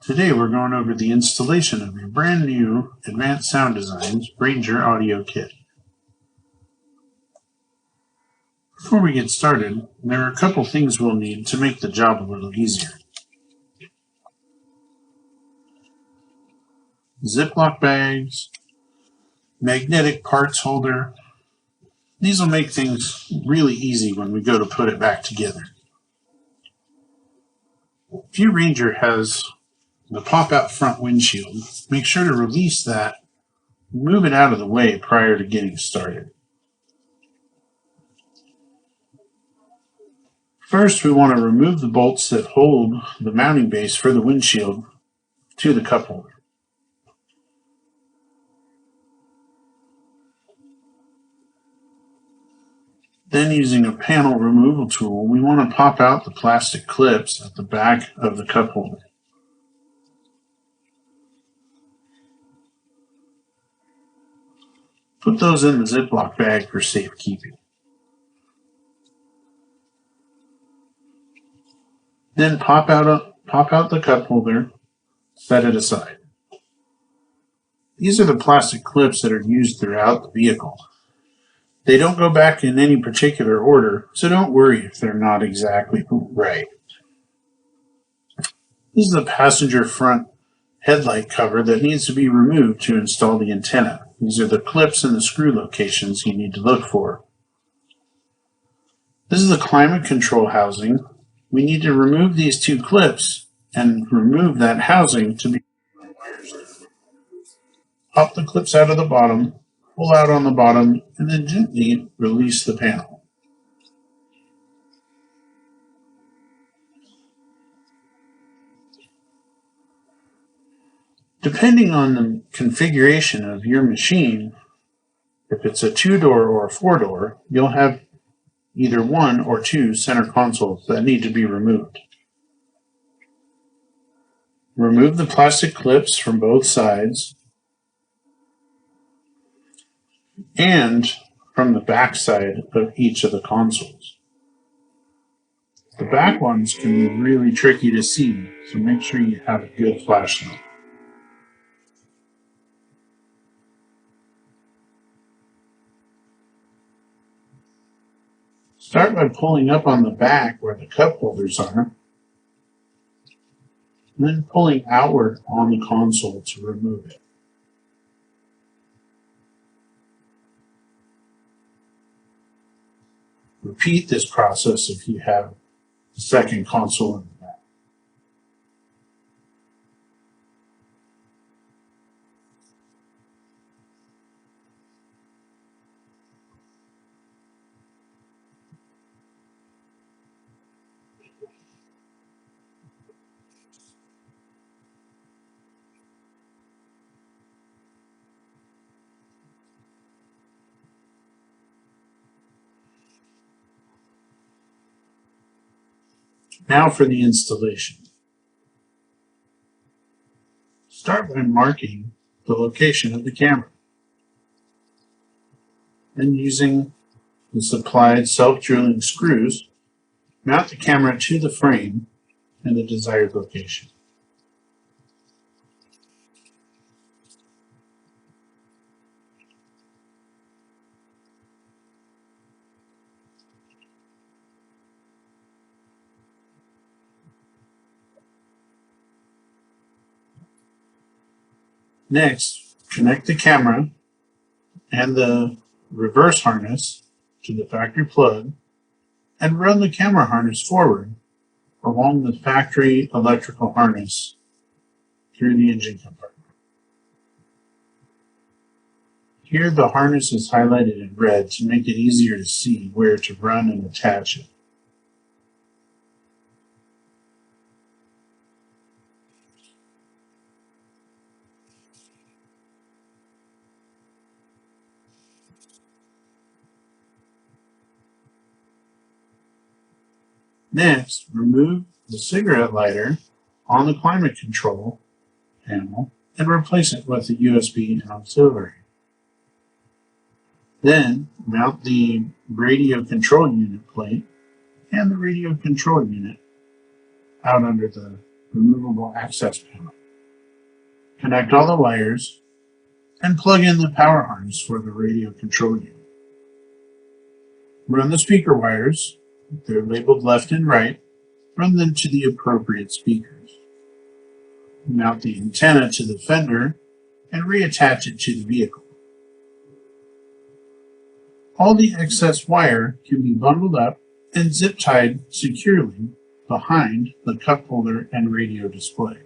Today we're going over the installation of your brand new Advanced Sound Designs Ranger Audio Kit. Before we get started, there are a couple things we'll need to make the job a little easier. Ziploc bags, magnetic parts holder. These will make things really easy when we go to put it back together. If your Ranger has the pop-out front windshield, make sure to release that, move it out of the way prior to getting started. First, we want to remove the bolts that hold the mounting base for the windshield to the cup holder. Then, using a panel removal tool, we want to pop out the plastic clips at the back of the cup holder. Put those in the Ziploc bag for safekeeping. Then pop out the cup holder, set it aside. These are the plastic clips that are used throughout the vehicle. They don't go back in any particular order, so don't worry if they're not exactly right. This is the passenger front headlight cover that needs to be removed to install the antenna. These are the clips and the screw locations you need to look for. This is the climate control housing. We need to remove these two clips and remove that housing to be. Pop the clips out of the bottom, pull out on the bottom, and then gently release the panel. Depending on the configuration of your machine, if it's a 2-door or a 4-door, you'll have either 1 or 2 center consoles that need to be removed. Remove the plastic clips from both sides and from the back side of each of the consoles. The back ones can be really tricky to see, so make sure you have a good flashlight. Start by pulling up on the back where the cup holders are, and then pulling outward on the console to remove it. Repeat this process if you have the second console in the back. Now for the installation. Start by marking the location of the camera. Then, using the supplied self-drilling screws, mount the camera to the frame in the desired location. Next, connect the camera and the reverse harness to the factory plug and run the camera harness forward along the factory electrical harness through the engine compartment. Here the harness is highlighted in red to make it easier to see where to run and attach it. Next, remove the cigarette lighter on the climate control panel and replace it with a USB auxiliary. Then, mount the radio control unit plate and the radio control unit out under the removable access panel. Connect all the wires and plug in the power harness for the radio control unit. Run the speaker wires. They're labeled left and right. Run them to the appropriate speakers. Mount the antenna to the fender and reattach it to the vehicle. All the excess wire can be bundled up and zip tied securely behind the cup holder and radio display.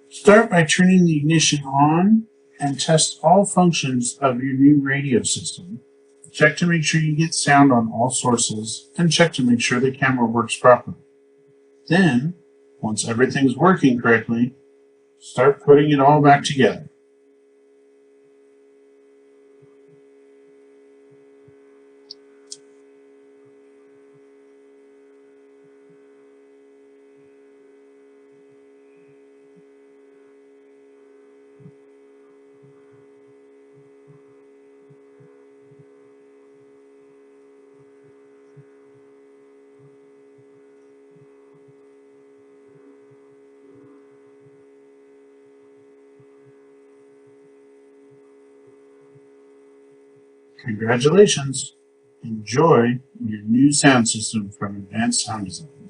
Start by turning the ignition on and test all functions of your new radio system. Check to make sure you get sound on all sources and check to make sure the camera works properly. Then, once everything's working correctly, start putting it all back together. Congratulations! Enjoy your new sound system from Advanced Sound Design.